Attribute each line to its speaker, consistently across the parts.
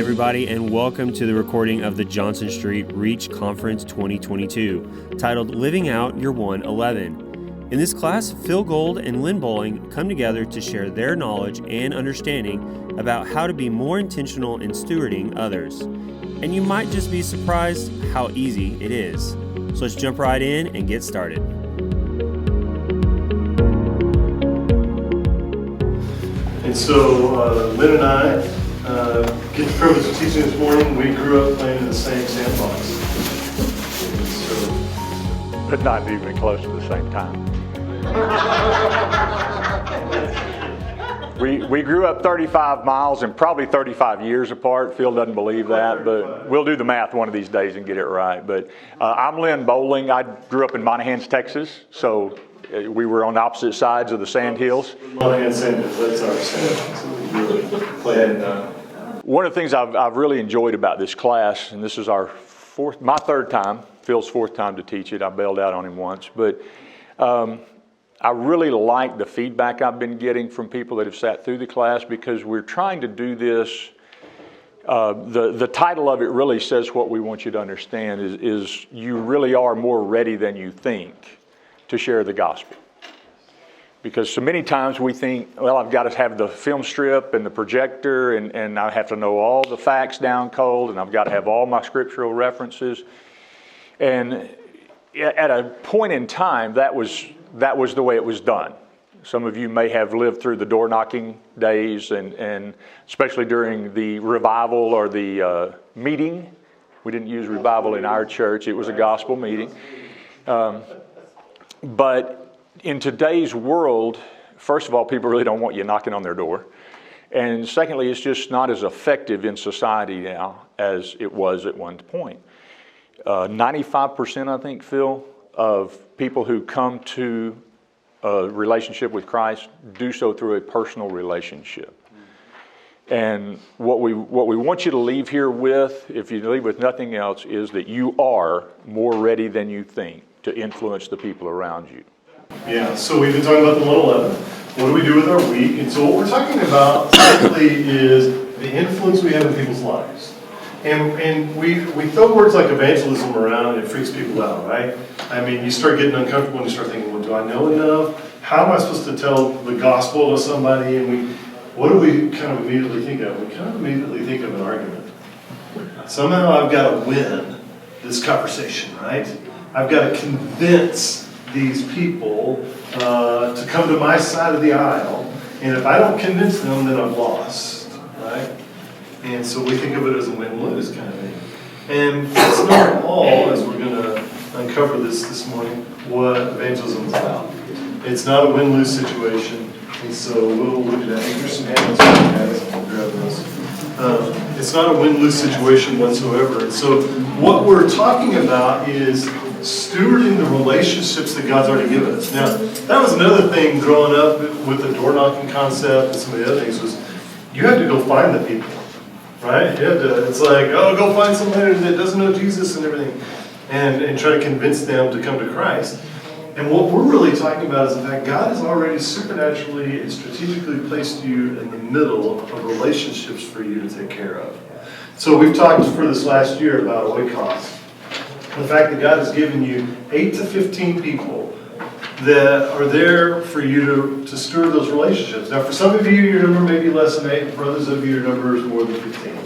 Speaker 1: everybody, and welcome to the recording of the Johnson Street Reach Conference 2022, titled Living Out Your 111. In this class, Phil Gold and Len Boling come together to share their knowledge and understanding about how to be more intentional in stewarding others. And you might just be surprised how easy it is. So let's jump right in and get started.
Speaker 2: And so Len and I get the privilege of teaching this morning. We grew up playing in the same sandbox.
Speaker 3: But not even close to the same time. We grew up 35 miles and probably 35 years apart. Phil doesn't believe that, but we'll do the math one of these days and get it right. But I'm Len Boling. I grew up in Monahans, Texas, so we were on opposite sides of the sand hills.
Speaker 2: Monahan Sand Hills, that's our sand.
Speaker 3: One of the things I've really enjoyed about this class, and this is my third time, Phil's fourth time to teach it. I bailed out on him once, but I really like the feedback I've been getting from people that have sat through the class, because we're trying to do this. The title of it really says what we want you to understand is you really are more ready than you think to share the gospel. Because so many times we think, well, I've got to have the film strip and the projector, and I have to know all the facts down cold, and I've got to have all my scriptural references. And at a point in time, that was the way it was done. Some of you may have lived through the door knocking days, and especially during the revival or the meeting. We didn't use revival in our church. It was a gospel meeting. But in today's world, first of all, people really don't want you knocking on their door. And secondly, it's just not as effective in society now as it was at one point. 95%, I think, Phil, of people who come to a relationship with Christ do so through a personal relationship. And what we want you to leave here with, if you leave with nothing else, is that you are more ready than you think to influence the people around you.
Speaker 2: Yeah, so we've been talking about the 111. What do we do with our week? And so what we're talking about simply is the influence we have in people's lives. And we throw words like evangelism around, and it freaks people out, right? I mean, you start getting uncomfortable and you start thinking, well, do I know enough? How am I supposed to tell the gospel to somebody? And what do we kind of immediately think of? We kind of immediately think of an argument. Somehow I've got to win this conversation, right? I've got to convince these people to come to my side of the aisle, and if I don't convince them, then I've lost, right? And so we think of it as a win-lose kind of thing. And that's not at all, as we're going to uncover this morning, what evangelism is about. It's not a win-lose situation, and so we'll look at that. Here's some hands. I'll grab those. It's not a win-lose situation whatsoever. And so what we're talking about is stewarding the relationships that God's already given us. Now, that was another thing growing up with the door knocking concept and some of the other things, was you had to go find the people, right? It's like, oh, go find somebody that doesn't know Jesus and everything, and try to convince them to come to Christ. And what we're really talking about is the fact God has already supernaturally and strategically placed you in the middle of relationships for you to take care of. So we've talked for this last year about Oikos. The fact that God has given you 8 to 15 people that are there for you to steward those relationships. Now, for some of you, your number may be less than 8. For others of you, your number is more than 15.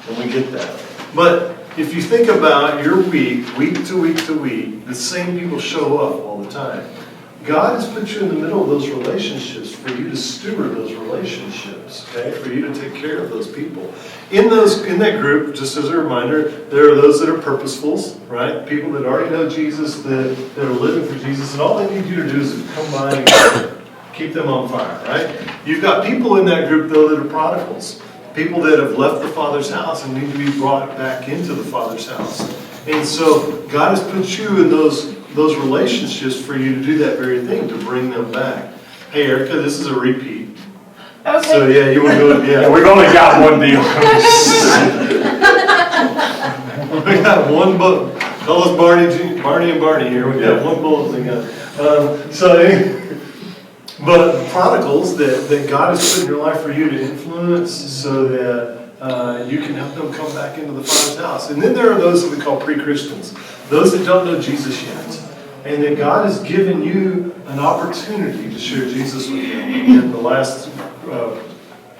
Speaker 2: And we get that. But if you think about your week to week to week, the same people show up all the time. God has put you in the middle of those relationships for you to steward those relationships, okay? For you to take care of those people. In that group, just as a reminder, there are those that are purposefuls, right? People that already know Jesus, that are living for Jesus, and all they need you to do is come by and keep them on fire, right? You've got people in that group, though, that are prodigals. People that have left the Father's house and need to be brought back into the Father's house. And so God has put you in those relationships for you to do that very thing, to bring them back. Hey, Erica, this is a repeat. Okay. So, yeah, you want to go? Yeah,
Speaker 3: we've only got one deal.
Speaker 2: We got one book. Call us Barney and Barney here. We got one bullet thing. But prodigals that God has put in your life for you to influence, so that you can help them come back into the Father's house. And then there are those that we call pre-Christians, those that don't know Jesus yet. And that God has given you an opportunity to share Jesus with them. And the last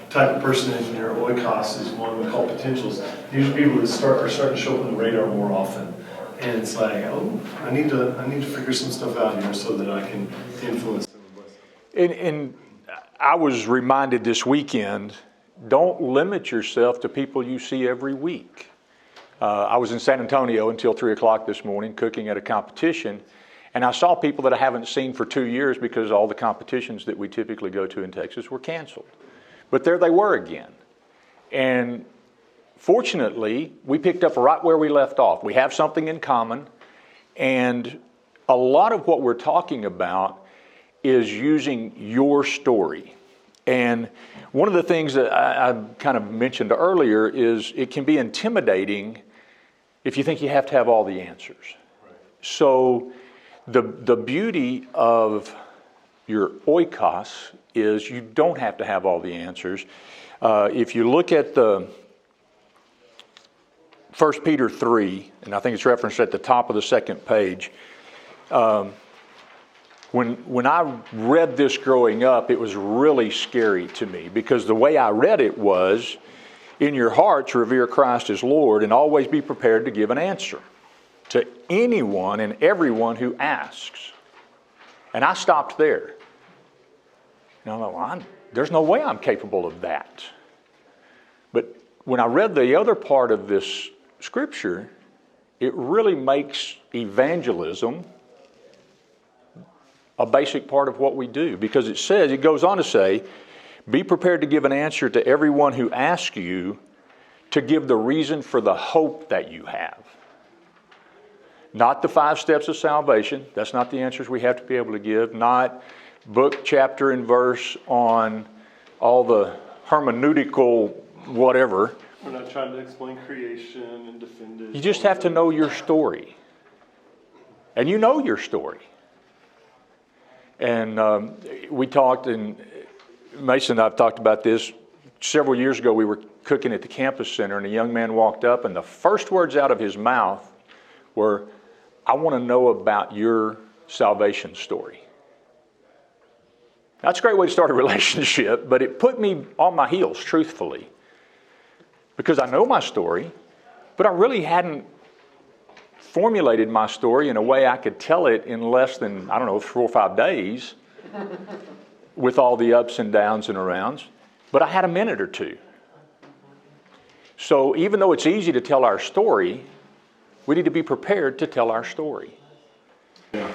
Speaker 2: type of person in here, Oikos, is one we call potentials. These are people that are starting to show up on the radar more often. And it's like, oh, I need to figure some stuff out here so that I can influence them.
Speaker 3: And I was reminded this weekend, don't limit yourself to people you see every week. I was in San Antonio until 3 o'clock this morning cooking at a competition, and I saw people that I haven't seen for 2 years because all the competitions that we typically go to in Texas were canceled. But there they were again. And fortunately, we picked up right where we left off. We have something in common, and a lot of what we're talking about is using your story. And one of the things that I kind of mentioned earlier is it can be intimidating if you think you have to have all the answers. Right. So the beauty of your oikos is you don't have to have all the answers. If you look at the 1 Peter 3, and I think it's referenced at the top of the second page, when I read this growing up, it was really scary to me because the way I read it was, in your hearts revere Christ as Lord and always be prepared to give an answer to anyone and everyone who asks. And I stopped there. And I thought, well, there's no way I'm capable of that. But when I read the other part of this scripture, it really makes evangelism a basic part of what we do, because it goes on to say, be prepared to give an answer to everyone who asks you to give the reason for the hope that you have. Not the 5 steps of salvation. That's not the answers we have to be able to give. Not book, chapter, and verse on all the hermeneutical whatever.
Speaker 2: We're not trying to explain creation and defend it.
Speaker 3: You just have to know your story. And you know your story. And we talked, and Mason and I have talked about this. Several years ago, we were cooking at the campus center, and a young man walked up, and the first words out of his mouth were, I want to know about your salvation story. That's a great way to start a relationship, but it put me on my heels, truthfully, because I know my story, but I really hadn't formulated my story in a way I could tell it in less than, 4 or 5 days with all the ups and downs and arounds. But I had a minute or two. So even though it's easy to tell our story, we need to be prepared to tell our story.
Speaker 2: Yeah.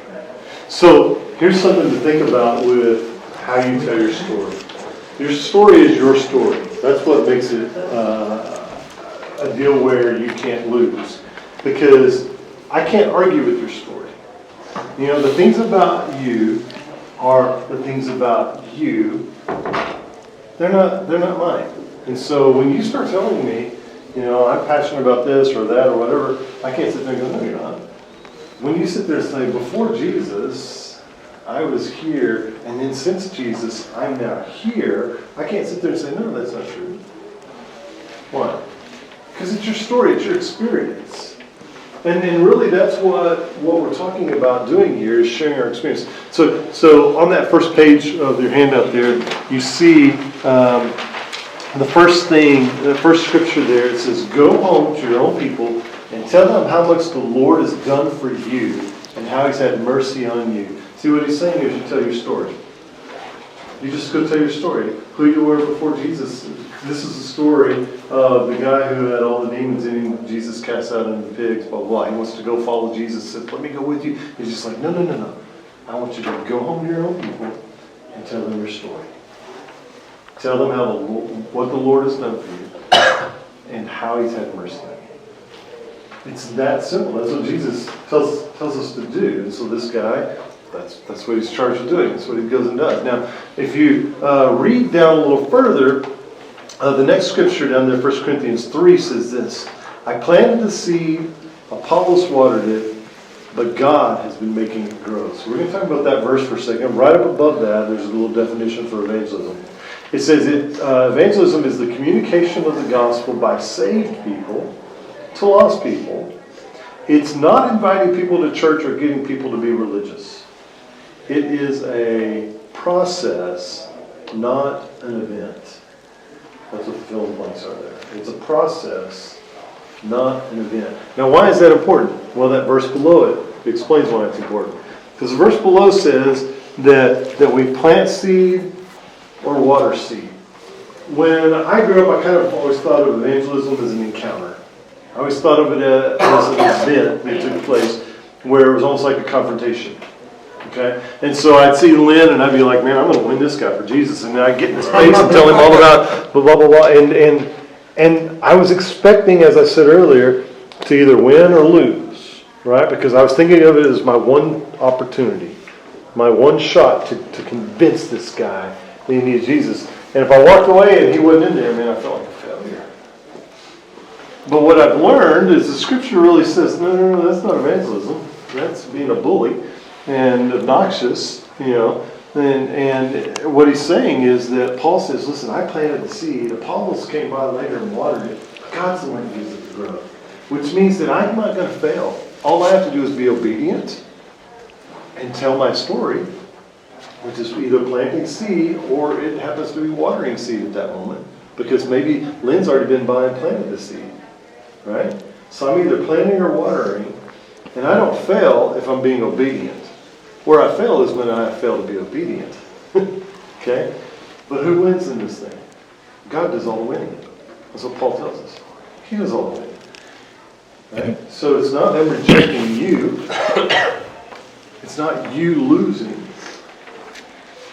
Speaker 2: So here's something to think about with how you tell your story. Your story is your story. That's what makes it a deal where you can't lose. Because I can't argue with your story. You know, the things about you are the things about you. They're not mine. And so when you start telling me, I'm passionate about this or that or whatever, I can't sit there and go, no, you're not. When you sit there and say, before Jesus, I was here, and then since Jesus, I'm now here, I can't sit there and say, no, that's not true. Why? Because it's your story, it's your experience. And really that's what we're talking about doing here is sharing our experience. So on that first page of your handout there, you see the first thing, the first scripture there, it says, go home to your own people and tell them how much the Lord has done for you and how He's had mercy on you. See, what He's saying is you tell your story. You just go tell your story. Who you were before Jesus. This is the story of the guy who had all the demons in him. Jesus cast out into the pigs, blah, blah, blah. He wants to go follow Jesus. Said, let me go with you. He's just like, no. I want you to go home to your own people and tell them your story. Tell them what the Lord has done for you and how He's had mercy on you. It's that simple. That's what Jesus tells us to do. And so this guy, that's what he's charged with doing. That's what he goes and does. Now, if you read down a little further, the next scripture down there, 1 Corinthians 3, says this: I planted the seed, Apollos watered it, but God has been making it grow. So we're going to talk about that verse for a second. Right up above that, there's a little definition for evangelism. It says evangelism is the communication of the gospel by saved people to lost people. It's not inviting people to church or getting people to be religious. It is a process, not an event. That's what the fill in the blanks are there. It's a process, not an event. Now, why is that important? Well, that verse below it explains why it's important. Because the verse below says that we plant seed or water seed. When I grew up, I kind of always thought of evangelism as an encounter. I always thought of it as an event that took place where it was almost like a confrontation. Okay? And so I'd see Len and I'd be like, man, I'm going to win this guy for Jesus. And then I'd get in his face and tell him all about blah, blah, blah, blah. And I was expecting, as I said earlier, to either win or lose. Right? Because I was thinking of it as my one opportunity. My one shot to convince this guy that he needs Jesus. And if I walked away and he wasn't in there, man, I felt like a failure. But what I've learned is the scripture really says, no, that's not evangelism. That's being a bully and obnoxious, you know. And what he's saying is that Paul says, listen, I planted the seed. Apollos came by later and watered it. God's the one who gives it the growth. Which means that I'm not going to fail. All I have to do is be obedient and tell my story, which is either planting seed or it happens to be watering seed at that moment. Because maybe Len's already been by and planted the seed. Right? So I'm either planting or watering. And I don't fail if I'm being obedient. Where I fail is when I fail to be obedient. Okay? But who wins in this thing? God does all the winning. That's what Paul tells us. He does all the winning. Right? So it's not them rejecting you. It's not you losing.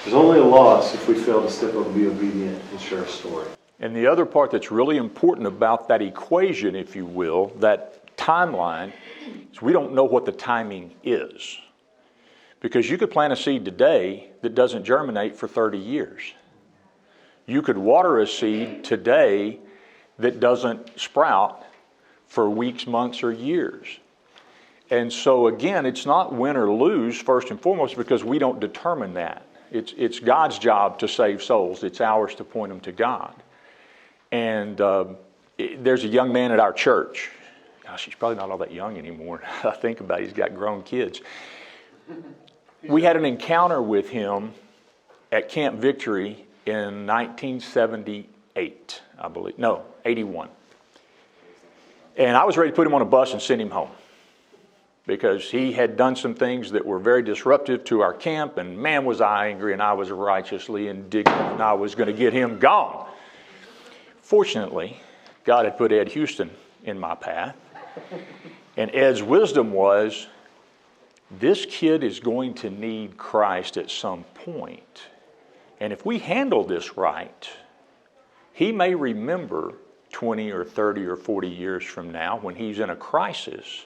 Speaker 2: There's only a loss if we fail to step up and be obedient and share a story.
Speaker 3: And the other part that's really important about that equation, if you will, that timeline, is we don't know what the timing is. Because you could plant a seed today that doesn't germinate for 30 years. You could water a seed today that doesn't sprout for weeks, months, or years. And so again, it's not win or lose first and foremost because we don't determine that. It's God's job to save souls. It's ours to point them to God. And there's a young man at our church. Gosh, he's probably not all that young anymore. I think about it, he's got grown kids. We had an encounter with him at Camp Victory in 1978, I believe. No, 81. And I was ready to put him on a bus and send him home because he had done some things that were very disruptive to our camp, and man, was I angry, and I was righteously indignant, and I was going to get him gone. Fortunately, God had put Ed Houston in my path, and Ed's wisdom was, this kid is going to need Christ at some point. And if we handle this right, he may remember 20 or 30 or 40 years from now when he's in a crisis,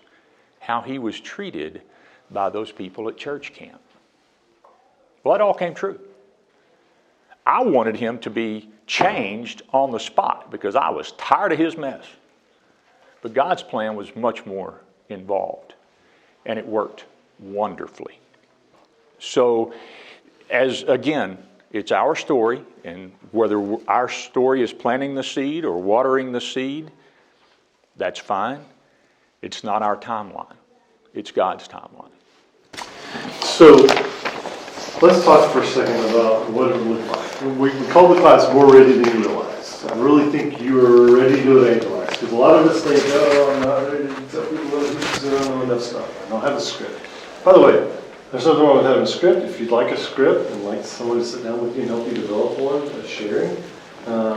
Speaker 3: how he was treated by those people at church camp. Well, that all came true. I wanted him to be changed on the spot because I was tired of his mess. But God's plan was much more involved, and it worked wonderfully. So, again, it's our story, and whether our story is planting the seed or watering the seed, that's fine. It's not our timeline. It's God's timeline.
Speaker 2: So, let's talk for a second about what it would look like. We call the class More Ready Than You Realize. I really think you are ready to evangelize, because a lot of us think, I'm not ready to tell people what it is, I don't know enough stuff. I don't have a script. By the way, there's nothing wrong with having a script. If you'd like a script and like someone to sit down with you and help you develop one, sharing,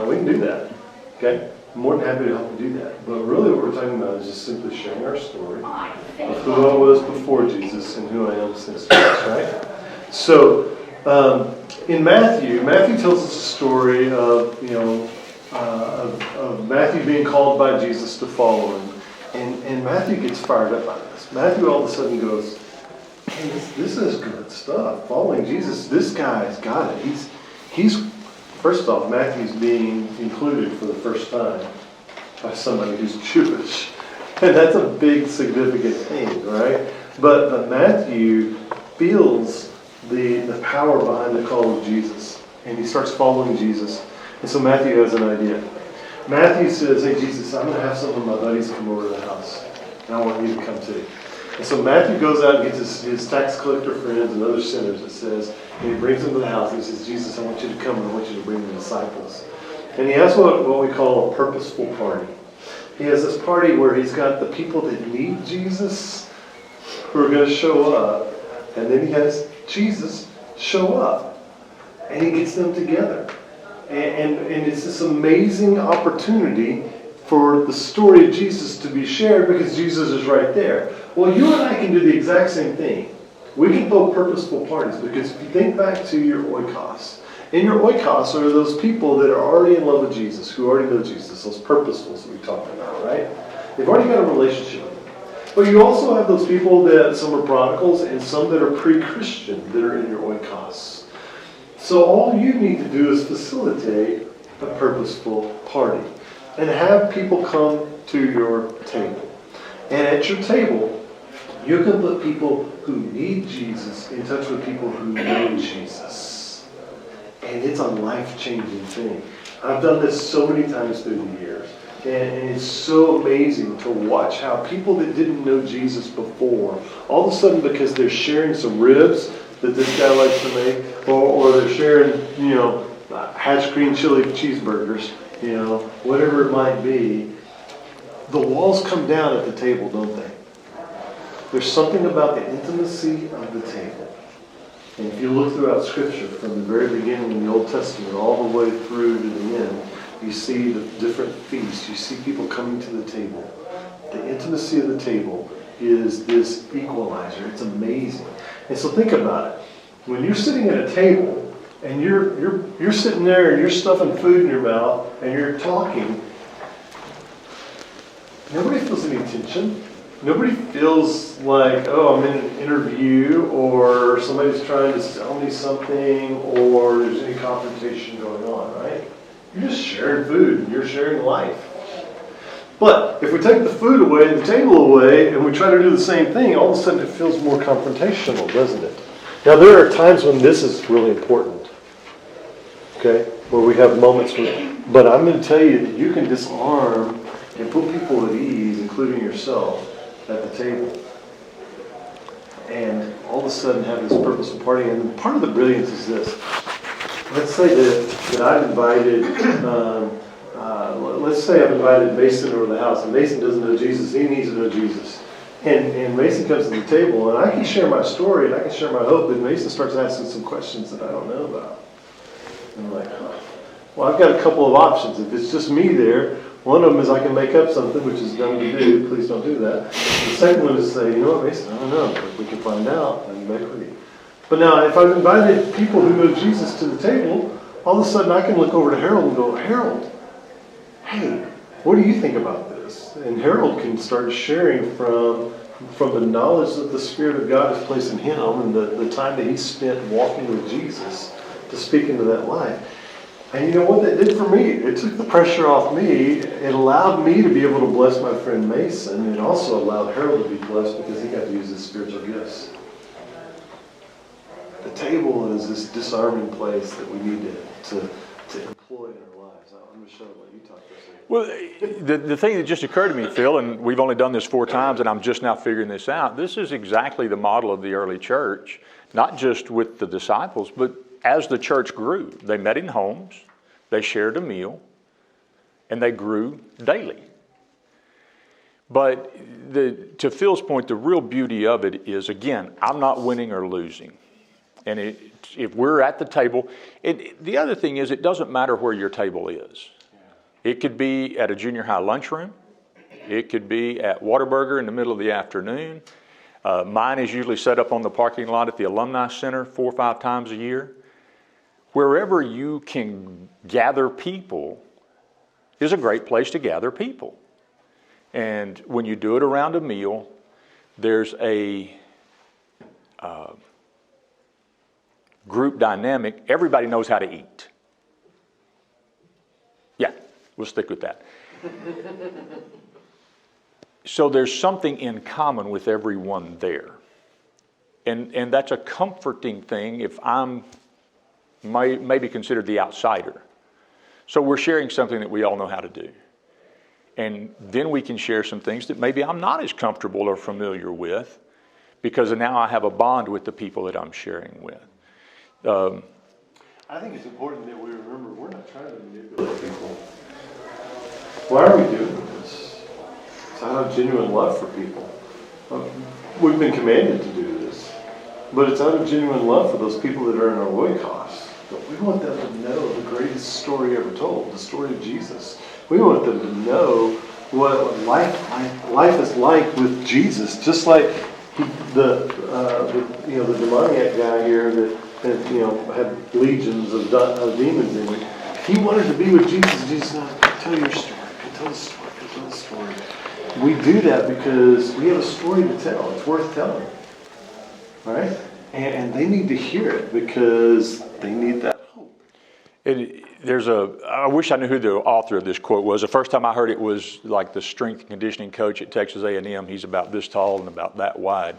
Speaker 2: we can do that. Okay? I'm more than happy to help you do that. But really what we're talking about is just simply sharing our story of who I was before Jesus and who I am since Jesus, right? So, in Matthew tells us a story of, of Matthew being called by Jesus to follow him. And Matthew gets fired up by this. Matthew all of a sudden goes, hey, this is good stuff. Following Jesus, this guy's got it. He's first off, Matthew's being included for the first time by somebody who's Jewish. And that's a big, significant thing, right? But Matthew feels the power behind the call of Jesus. and he starts following Jesus. And so Matthew has an idea. Matthew says, hey, Jesus, I'm going to have some of my buddies come over to the house, and I want you to come too. And so Matthew goes out and gets his tax collector friends and other sinners, it says, and he brings them to the house, and he says, Jesus, I want you to come, and I want you to bring the disciples. And he has what we call a purposeful party. He has this party where he's got the people that need Jesus who are going to show up, and then he has Jesus show up, and he gets them together. And it's this amazing opportunity for the story of Jesus to be shared because Jesus is right there. Well, you and I can do the exact same thing. We can throw purposeful parties because if you think back to your Oikos, in your Oikos are those people that are already in love with Jesus, who already know Jesus, those purposefuls that we talked about, right? They've already got a relationship with him. But you also have those people that some are prodigals and some that are pre-Christian that are in your Oikos. So all you need to do is facilitate a purposeful party and have people come to your table. And at your table, you can put people who need Jesus in touch with people who know Jesus. And it's a life-changing thing. I've done this so many times through the years. And it's so amazing to watch how people that didn't know Jesus before, all of a sudden because they're sharing some ribs that this guy likes to make, or they're sharing, hatch green chili cheeseburgers, whatever it might be, the walls come down at the table, don't they? There's something about the intimacy of the table. And if you look throughout Scripture, from the very beginning in the Old Testament all the way through to the end, you see the different feasts. You see people coming to the table. The intimacy of the table is this equalizer. It's amazing. And so think about it. When you're sitting at a table and you're sitting there and you're stuffing food in your mouth and you're talking, nobody feels any tension. Nobody feels like, oh, I'm in an interview or somebody's trying to sell me something or there's any confrontation going on, right? You're just sharing food and you're sharing life. But if we take the food away and the table away and we try to do the same thing, all of a sudden it feels more confrontational, doesn't it? Now there are times when this is really important, okay, where we have moments but I'm going to tell you that you can disarm and put people at ease, including yourself, at the table. And all of a sudden have this purposeful party. And part of the brilliance is this. Let's say that I've invited, let's say I've invited Mason over to the house, and Mason doesn't know Jesus. He needs to know Jesus. And Mason comes to the table, and I can share my story, and I can share my hope, and Mason starts asking some questions that I don't know about. And I'm like, well, I've got a couple of options. If it's just me there, one of them is I can make up something, which is dumb to do. Please don't do that. The second one is say, you know what, Mason, I don't know. But we can find out and back with you. But now, if I've invited people who know Jesus to the table, all of a sudden I can look over to Harold and go, Harold, hey, what do you think about this? And Harold can start sharing from the knowledge that the Spirit of God has placed in him and the time that he spent walking with Jesus to speak into that life. And you know what that did for me? It took the pressure off me. It allowed me to be able to bless my friend Mason. It also allowed Harold to be blessed because he got to use his spiritual gifts. The table is this disarming place that we need to employ in our lives. I'm going to show what you talk about.
Speaker 3: Well, the thing that just occurred to me, Phil, and we've only done this 4 times, and I'm just now figuring this out, this is exactly the model of the early church, not just with the disciples, but as the church grew. They met in homes, they shared a meal, and they grew daily. But to Phil's point, the real beauty of it is, again, I'm not winning or losing. And if we're at the table, the other thing is it doesn't matter where your table is. It could be at a junior high lunchroom. It could be at Whataburger in the middle of the afternoon. Mine is usually set up on the parking lot at the Alumni Center 4 or 5 times a year. Wherever you can gather people is a great place to gather people. And when you do it around a meal, there's a group dynamic. Everybody knows how to eat. Yeah, we'll stick with that. So there's something in common with everyone there. And that's a comforting thing if I'm may be considered the outsider. So we're sharing something that we all know how to do. And then we can share some things that maybe I'm not as comfortable or familiar with, because now I have a bond with the people that I'm sharing with.
Speaker 2: I think it's important that we remember we're not trying to manipulate people. Why are we doing this? It's out of genuine love for people. We've been commanded to do this, but it's out of genuine love for those people that are in our Oikos. But we want them to know the greatest story ever told, the story of Jesus. We want them to know what life is like with Jesus, just like the demoniac guy here that had legions of demons in him. He wanted to be with Jesus. Jesus said, tell your story. Tell the story. Tell the story. We do that because we have a story to tell. It's worth telling. All right? And they need to hear it because they need that hope.
Speaker 3: I wish I knew who the author of this quote was. The first time I heard it was like the strength and conditioning coach at Texas A&M. He's about this tall and about that wide.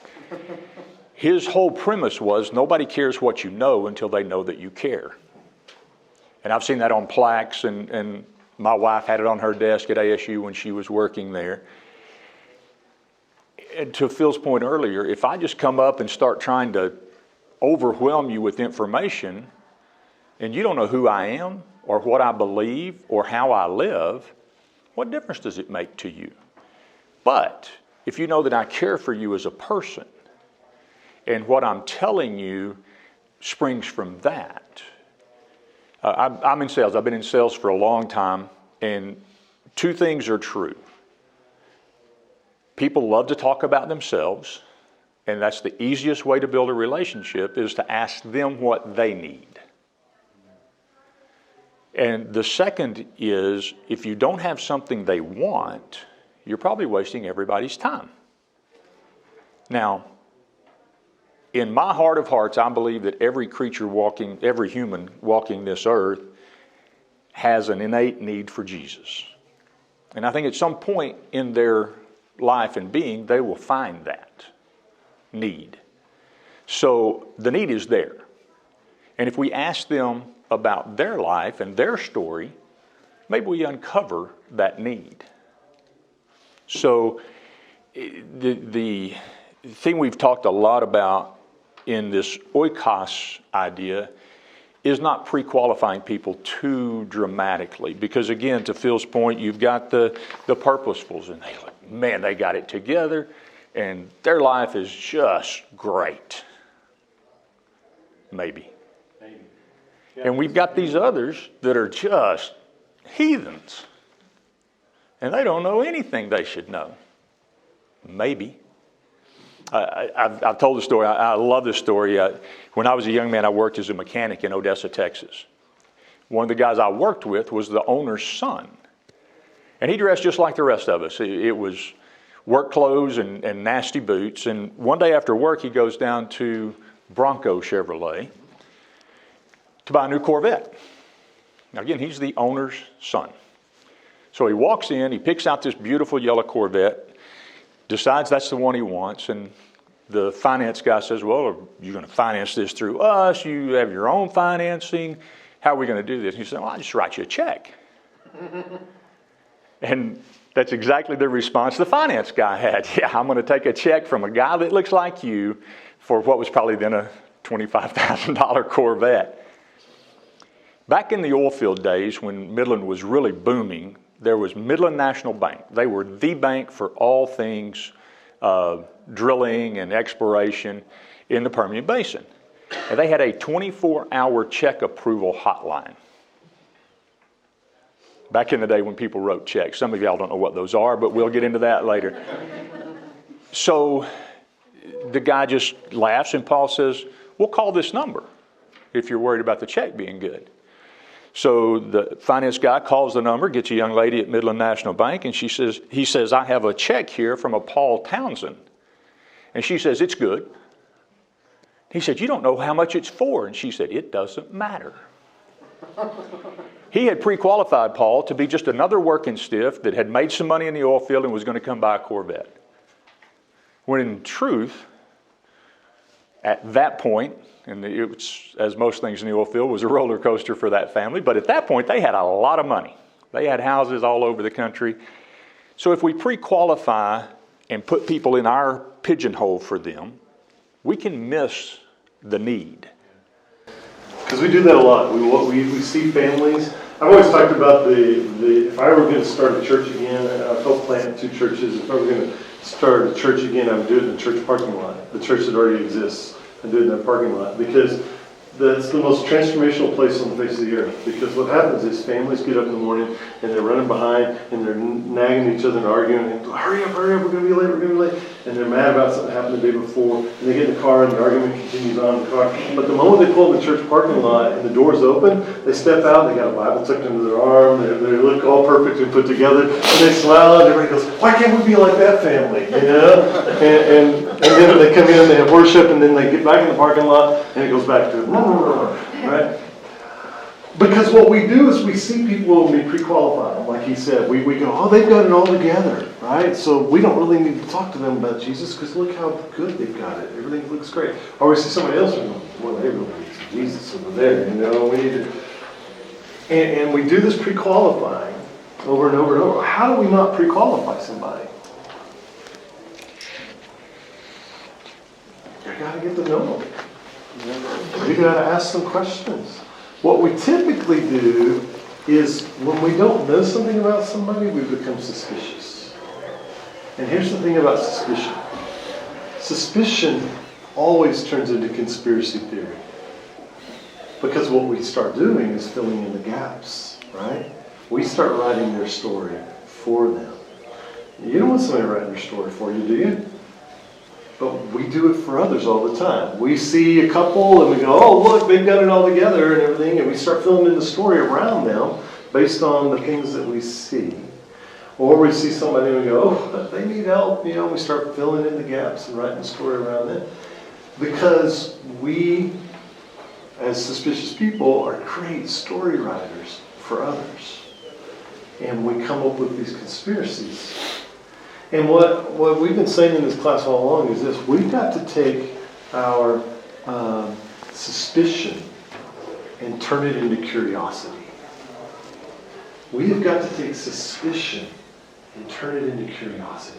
Speaker 3: His whole premise was nobody cares what you know until they know that you care. And I've seen that on plaques, and my wife had it on her desk at ASU when she was working there. And to Phil's point earlier, if I just come up and start trying to overwhelm you with information, and you don't know who I am or what I believe or how I live, what difference does it make to you? But if you know that I care for you as a person, and what I'm telling you springs from that. I'm in sales. I've been in sales for a long time, and two things are true. People love to talk about themselves, and that's the easiest way to build a relationship is to ask them what they need. And the second is, if you don't have something they want, you're probably wasting everybody's time. Now, in my heart of hearts, I believe that every human walking this earth has an innate need for Jesus. And I think at some point in their life and being, they will find that need. So the need is there. And if we ask them about their life and their story, maybe we uncover that need. So the thing we've talked a lot about in this Oikos idea is not pre-qualifying people too dramatically. Because again, to Phil's point, you've got the purposefuls, and they got it together, and their life is just great. Maybe. Yeah. And we've got these others that are just heathens. And they don't know anything they should know. Maybe. I've told the story. I love this story. When I was a young man, I worked as a mechanic in Odessa, Texas. One of the guys I worked with was the owner's son. And he dressed just like the rest of us. It was work clothes and nasty boots. And one day after work, he goes down to Bronco Chevrolet to buy a new Corvette. Now again, he's the owner's son. So he walks in, he picks out this beautiful yellow Corvette, decides that's the one he wants, and the finance guy says, well, you're going to finance this through us, you have your own financing, how are we going to do this? And he said, well, I'll just write you a check. And that's exactly the response the finance guy had. Yeah, I'm going to take a check from a guy that looks like you for what was probably then a $25,000 Corvette. Back in the oil field days when Midland was really booming, there was Midland National Bank. They were the bank for all things drilling and exploration in the Permian Basin. And they had a 24-hour check approval hotline. Back in the day when people wrote checks. Some of y'all don't know what those are, but we'll get into that later. So the guy just laughs, and Paul says, we'll call this number if you're worried about the check being good. So the finance guy calls the number, gets a young lady at Midland National Bank, and he says, I have a check here from a Paul Townsend. And she says, it's good. He said, you don't know how much it's for. And she said, it doesn't matter. He had pre-qualified Paul to be just another working stiff that had made some money in the oil field and was going to come buy a Corvette. When in truth, At that point, and it was, as most things in the oil field, was a roller coaster for that family, but at that point they had a lot of money. They had houses all over the country. So if we pre-qualify and put people in our pigeonhole for them, we can miss the need.
Speaker 2: Because we do that a lot. We see families. I've always talked about if I were going to start a church again, I've helped plant 2 churches. If I were going to start a church again, I would do it in the church parking lot, the church that already exists. I'd do it in that parking lot because that's the most transformational place on the face of the earth. Because what happens is families get up in the morning and they're running behind and they're nagging each other and arguing and hurry up, we're going to be late. And they're mad about something that happened the day before. And they get in the car and the argument continues on in the car. But the moment they pull in the church parking lot and the door's open, they step out, they got a Bible tucked into their arm, they look all perfect and put together, and they smile and everybody goes, why can't we be like that family? You know? And then they come in and they have worship and then they get back in the parking lot and it goes back to right? Because what we do is we see people when we pre-qualify them, like he said. We go, oh, they've got it all together, right? So we don't really need to talk to them about Jesus because look how good they've got it. Everything looks great. Or we see somebody else and go, well, they really need some Jesus over there, you know. We need to, and we do this pre-qualifying over and over and over. How do we not pre-qualify somebody? You got to get to know them. You got to ask some questions. What we typically do is when we don't know something about somebody, we become suspicious. And here's the thing about suspicion. Suspicion always turns into conspiracy theory. Because what we start doing is filling in the gaps, right? We start writing their story for them. You don't want somebody writing their story for you, do you? But we do it for others all the time. We see a couple and we go, oh, look, they've got it all together and everything. And we start filling in the story around them based on the things that we see. Or we see somebody and we go, oh, they need help. You know, we start filling in the gaps and writing the story around them. Because we, as suspicious people, are great story writers for others. And we come up with these conspiracies. And what we've been saying in this class all along is this: we've got to take our suspicion and turn it into curiosity. We have got to take suspicion and turn it into curiosity.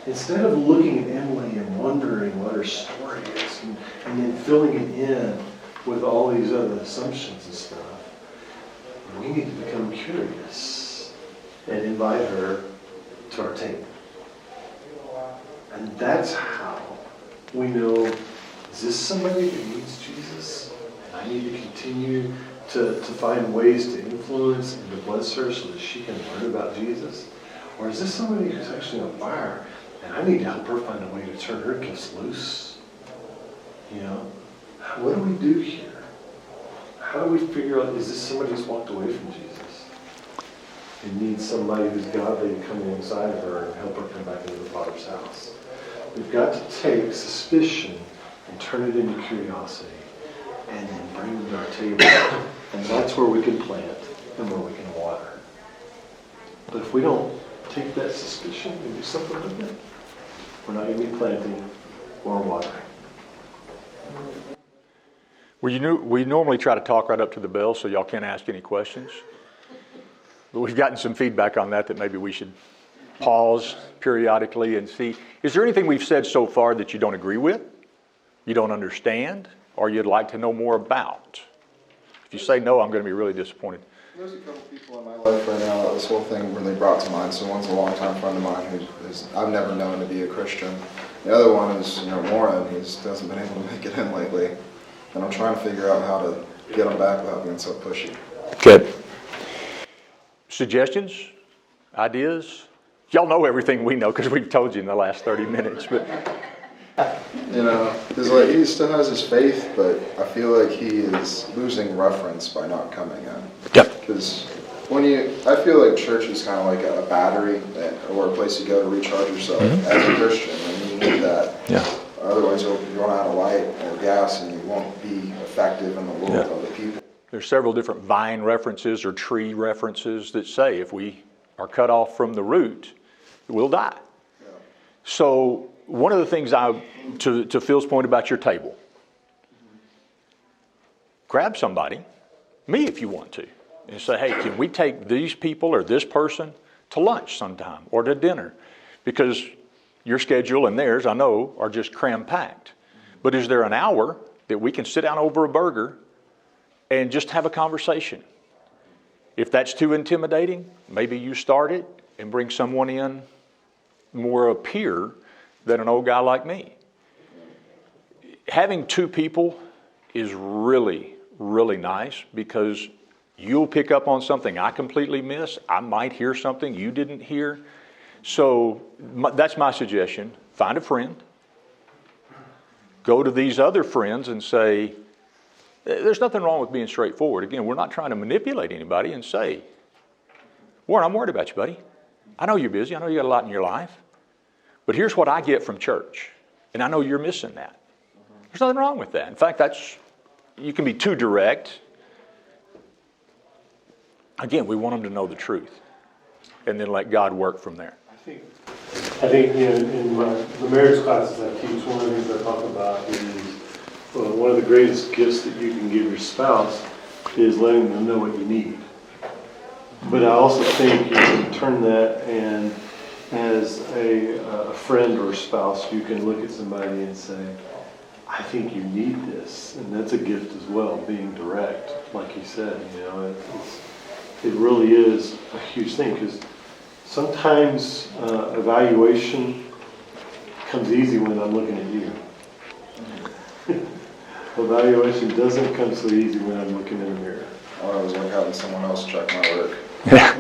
Speaker 2: Instead of looking at Emily and wondering what her story is and then filling it in with all these other assumptions and stuff, we need to become curious and invite her to our table. And that's how we know, is this somebody that needs Jesus? And I need to continue to find ways to influence and to bless her so that she can learn about Jesus? Or is this somebody who's actually on fire and I need to help her find a way to turn her gifts loose? You know, what do we do here? How do we figure out, is this somebody who's walked away from Jesus and needs somebody who's godly to come inside of her and help her come back into the Father's house? We've got to take suspicion and turn it into curiosity and then bring them to our table. And that's where we can plant and where we can water. But if we don't take that suspicion and do something with it, we're not going to be planting or watering.
Speaker 3: Well, we normally try to talk right up to the bell so y'all can't ask any questions. But we've gotten some feedback on that maybe we should pause periodically and see. Is there anything we've said so far that you don't agree with, you don't understand, or you'd like to know more about? If you say no, I'm going to be really disappointed.
Speaker 4: There's a couple people in my life right now that this whole thing really brought to mind. So one's a longtime friend of mine who is I've never known to be a Christian. The other one is Warren, who hasn't been able to make it in lately. And I'm trying to figure out how to get him back without being so pushy.
Speaker 3: Good. Suggestions? Ideas? Y'all know everything we know because we've told you in the last 30 minutes. But
Speaker 4: because he still has his faith, but I feel like he is losing reference by not coming in.
Speaker 3: Yep.
Speaker 4: Because I feel like church is kind of like a battery or a place you go to recharge yourself as a Christian, and you need that.
Speaker 3: Yeah.
Speaker 4: Otherwise, you'll run out of light or gas, and you won't be effective in the world of the people.
Speaker 3: There's several different vine references or tree references that say if we are cut off from the root, we'll die. So one of the things to Phil's point about your table, grab somebody, me if you want to, and say, hey, can we take these people or this person to lunch sometime or to dinner? Because your schedule and theirs, I know, are just cram-packed. But is there an hour that we can sit down over a burger and just have a conversation? If that's too intimidating, maybe you start it and bring someone in more a peer than an old guy like me. Having two people is really, really nice because you'll pick up on something I completely missed. I might hear something you didn't hear. So that's my suggestion. Find a friend. Go to these other friends and say, there's nothing wrong with being straightforward. Again, we're not trying to manipulate anybody and say, Warren, I'm worried about you, buddy. I know you're busy. I know you got a lot in your life. But here's what I get from church. And I know you're missing that. There's nothing wrong with that. In fact, you can be too direct. Again, we want them to know the truth. And then let God work from there.
Speaker 2: I think in the marriage classes I teach, one of the things I talk about is one of the greatest gifts that you can give your spouse is letting them know what you need. But I also think you can turn that, and as a friend or a spouse, you can look at somebody and say, I think you need this. And that's a gift as well, being direct, like you said. It really is a huge thing, because sometimes evaluation comes easy when I'm looking at you. Evaluation doesn't come so easy when I'm looking in the mirror.
Speaker 4: I always like having someone else check my work.
Speaker 3: Yeah.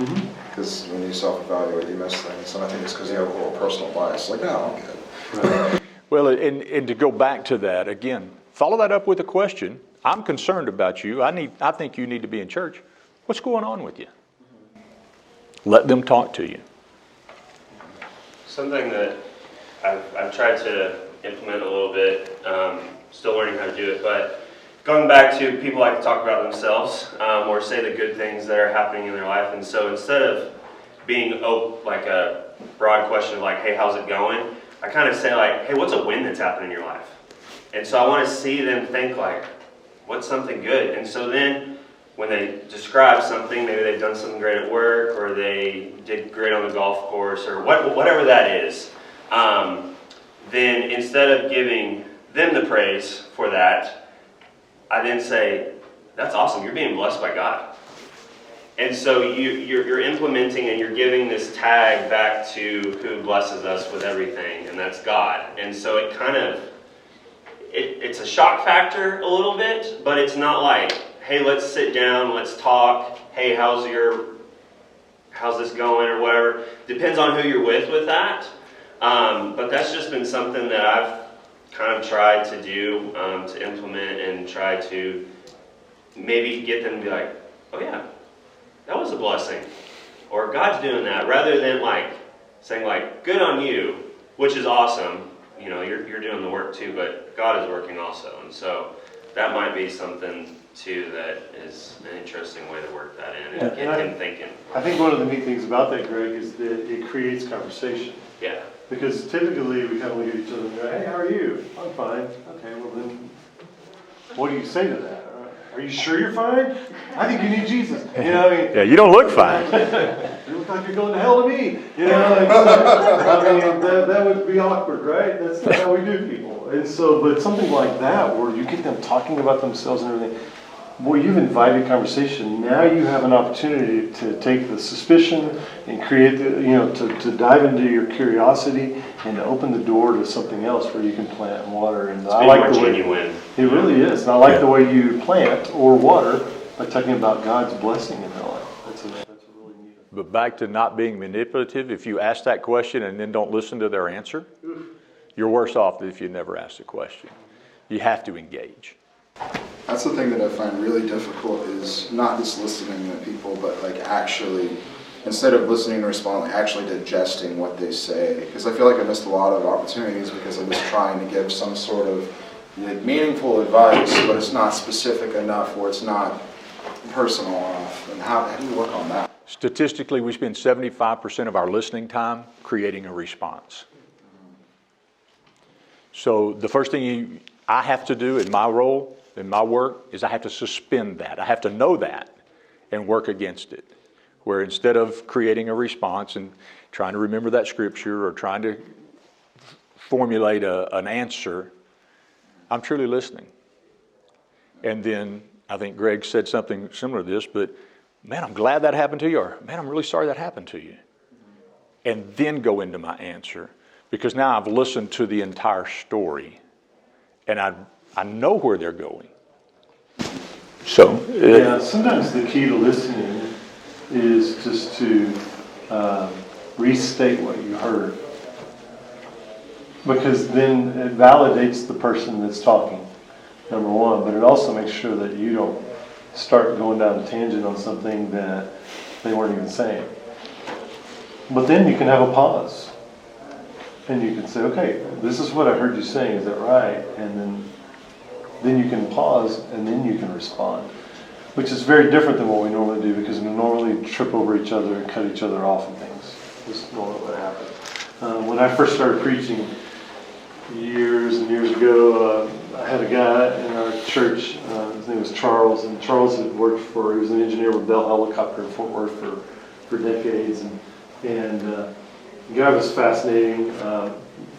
Speaker 4: Because when you self-evaluate, you miss things. And I think it's because you have a little personal bias. Like, no, I'm good.
Speaker 2: Right.
Speaker 3: Well, and to go back to that, again, follow that up with a question. I'm concerned about you. I think you need to be in church. What's going on with you? Let them talk to you.
Speaker 1: Something that I've tried to implement a little bit, still learning how to do it, but going back to people like to talk about themselves or say the good things that are happening in their life. And so instead of being like a broad question of like, hey, how's it going? I kind of say like, hey, what's a win that's happened in your life? And so I want to see them think like, what's something good? And so then when they describe something, maybe they've done something great at work, or they did great on the golf course, or whatever that is, then instead of giving them the praise for that, I then say, that's awesome, you're being blessed by God. And so you're implementing and you're giving this tag back to who blesses us with everything, and that's God. And so it kind of, it's a shock factor a little bit, but it's not like, hey, let's sit down, let's talk, hey, how's this going, or whatever. Depends on who you're with that. But that's just been something that I've kind of tried to do, to implement and try to maybe get them to be like, oh yeah, that was a blessing. Or God's doing that, rather than like saying like, good on you, which is awesome. You're doing the work too, but God is working also. And so that might be something too that is an interesting way to work that in and get him thinking.
Speaker 2: I think one of the neat things about that, Greg, is that it creates conversation.
Speaker 1: Yeah.
Speaker 2: Because typically we kind of look at each other and go, hey, how are you? I'm fine. Okay, well then, what do you say to that? Are you sure you're fine? I think you need Jesus.
Speaker 3: Yeah, you don't look fine.
Speaker 2: You look like you're going to hell to me. That would be awkward, right? That's not how we do people. And so, but something like that, where you get them talking about themselves and everything, boy, you've invited conversation. Now you have an opportunity to take the suspicion and create to dive into your curiosity and to open the door to something else where you can plant and water. And I like the way
Speaker 1: genuine.
Speaker 2: It really is. And I like the way you plant or water by talking about God's blessing in their life. That's a really neat.
Speaker 3: But back to not being manipulative, if you ask that question and then don't listen to their answer, you're worse off than if you never asked the question. You have to engage.
Speaker 4: That's the thing that I find really difficult, is not just listening to people, but like actually, instead of listening to respond, like actually digesting what they say. Because I feel like I missed a lot of opportunities because I was trying to give some sort of meaningful advice, but it's not specific enough, or it's not personal enough. And how do you work on that?
Speaker 3: Statistically, we spend 75% of our listening time creating a response. So the first thing I have to do in my role, in my work, is I have to suspend that. I have to know that and work against it. Where instead of creating a response and trying to remember that scripture or trying to formulate an answer, I'm truly listening. And then I think Greg said something similar to this, but man, I'm glad that happened to you, or man, I'm really sorry that happened to you. And then go into my answer, because now I've listened to the entire story and I know where they're going. So
Speaker 2: yeah, sometimes the key to listening is just to restate what you heard, because then it validates the person that's talking, number one, but it also makes sure that you don't start going down a tangent on something that they weren't even saying. But then you can have a pause and you can say, okay, this is what I heard you saying, is that right? And then you can pause and then you can respond, which is very different than what we normally do, because we normally trip over each other and cut each other off and things. This is normally what happens. When I first started preaching years and years ago, I had a guy in our church, his name was Charles, and Charles had he was an engineer with Bell Helicopter in Fort Worth for decades, and the guy was fascinating,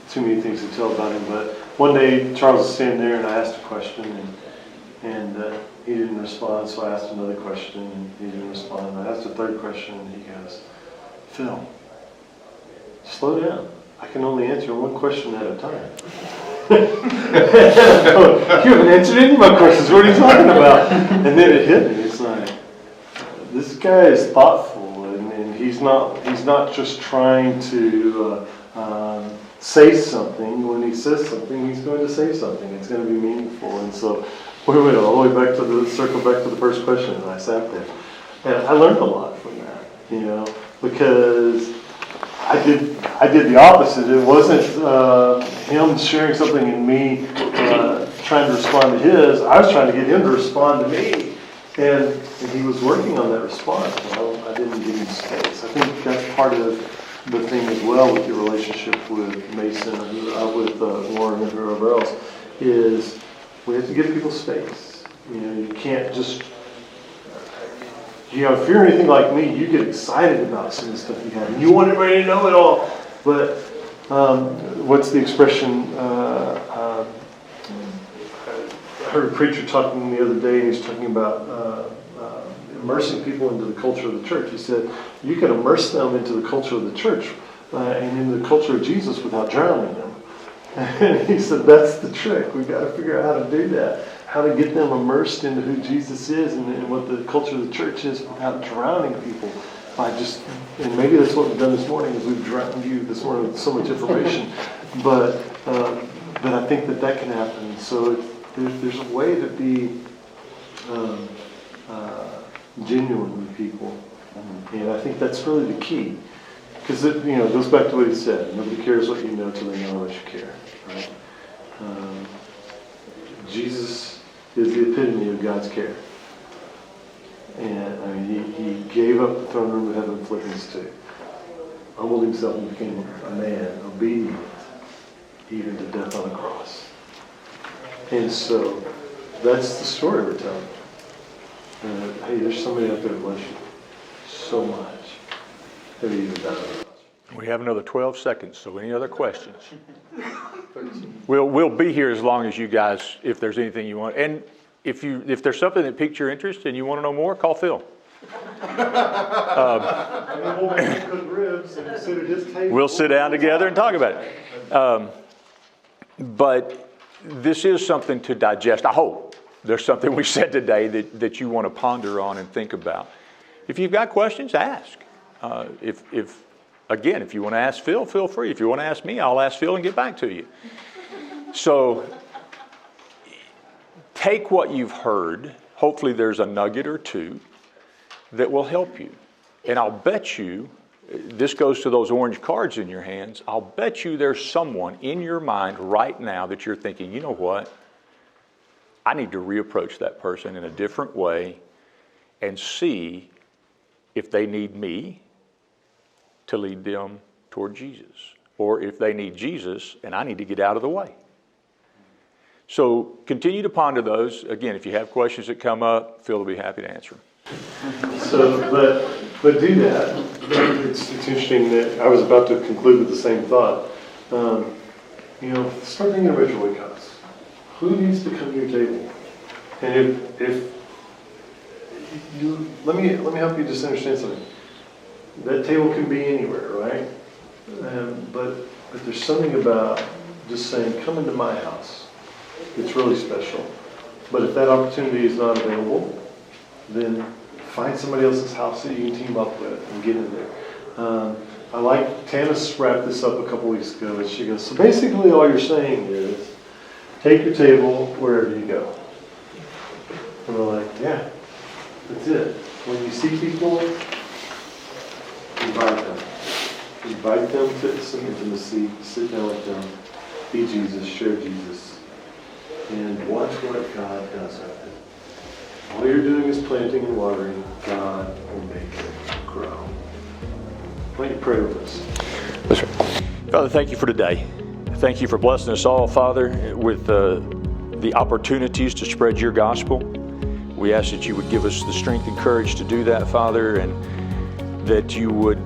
Speaker 2: too many things to tell about him, but one day Charles was standing there and I asked a question and he didn't respond, so I asked another question and he didn't respond. I asked a third question and he goes, "Phil, slow down. I can only answer one question at a time." You haven't answered any of my questions. What are you talking about? And then it hit me. It's like, this guy is thoughtful, and he's not just trying to say something. When he says something, he's going to say something. It's going to be meaningful. And so we went all the way back to the first question, and I sat there, and I learned a lot from that, because I did the opposite. It wasn't him sharing something and me trying to respond to his. I was trying to get him to respond to me, and he was working on that response. Well, I didn't give him space. I think that's part of the thing as well with your relationship with Mason, with Warren, and whoever else, is we have to give people space. You can't just. If you're anything like me, you get excited about some of the stuff you have, and you want everybody to know it all. But what's the expression? I heard a preacher talking the other day, and he was talking about immersing people into the culture of the church. He said, you can immerse them into the culture of the church and into the culture of Jesus without drowning them. And he said, that's the trick. We've got to figure out how to do that. How to get them immersed into who Jesus is and what the culture of the church is without drowning people and maybe that's what we've done this morning, is we've drowned you this morning with so much information. But I think that can happen. So there's a way to be genuine with people, and I think that's really the key, because it goes back to what he said. Nobody cares what you know till they know how much you care, right? Jesus is the epitome of God's care. And he gave up the throne room of heaven in Philippians 2. Humbled himself and became a man, obedient, even to death on a cross. And so that's the story we're telling. Hey, there's somebody out there that loves you so much. Have you even done it?
Speaker 3: we have another 12 seconds, so any other questions? We'll be here as long as you guys, if there's anything you want. And if there's something that piqued your interest and you want to know more, call Phil. We'll sit down together and talk about it. But this is something to digest. I hope there's something we said today that you want to ponder on and think about. If you've got questions, ask. If you want to ask Phil, feel free. If you want to ask me, I'll ask Phil and get back to you. So take what you've heard. Hopefully there's a nugget or two that will help you. And I'll bet you, this goes to those orange cards in your hands, I'll bet you there's someone in your mind right now that you're thinking, you know what? I need to reapproach that person in a different way and see if they need me to lead them toward Jesus, or if they need Jesus and I need to get out of the way. So continue to ponder those. Again, if you have questions that come up, Phil will be happy to answer them.
Speaker 2: So, but do that. It's interesting that I was about to conclude with the same thought. Start thinking about your Oikos. Who needs to come to your table? And if you let me help you just understand something. That table can be anywhere, right? But there's something about just saying, "Come into my house." It's really special. But if that opportunity is not available, then find somebody else's house that you can team up with and get in there. I like Tanis wrapped this up a couple weeks ago, and she goes, "So basically, all you're saying is, take your table wherever you go." And we're like, "Yeah, that's it." When you see people, invite them. Invite them to some intimacy. Sit down with them. Be Jesus. Share Jesus. And watch what God does with it. All you're doing is planting and watering. God will make it grow. Why don't you pray with us?
Speaker 3: That's right. Father, thank you for today. Thank you for blessing us all, Father, with the opportunities to spread your gospel. We ask that you would give us the strength and courage to do that, Father, and that you would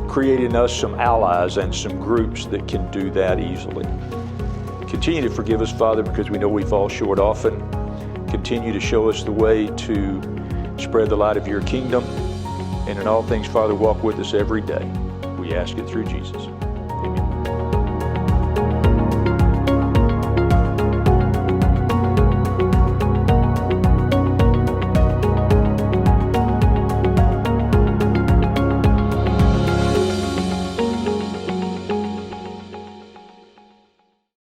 Speaker 3: create in us some allies and some groups that can do that easily. Continue to forgive us, Father, because we know we fall short often. Continue to show us the way to spread the light of your kingdom. And in all things, Father, walk with us every day. We ask it through Jesus.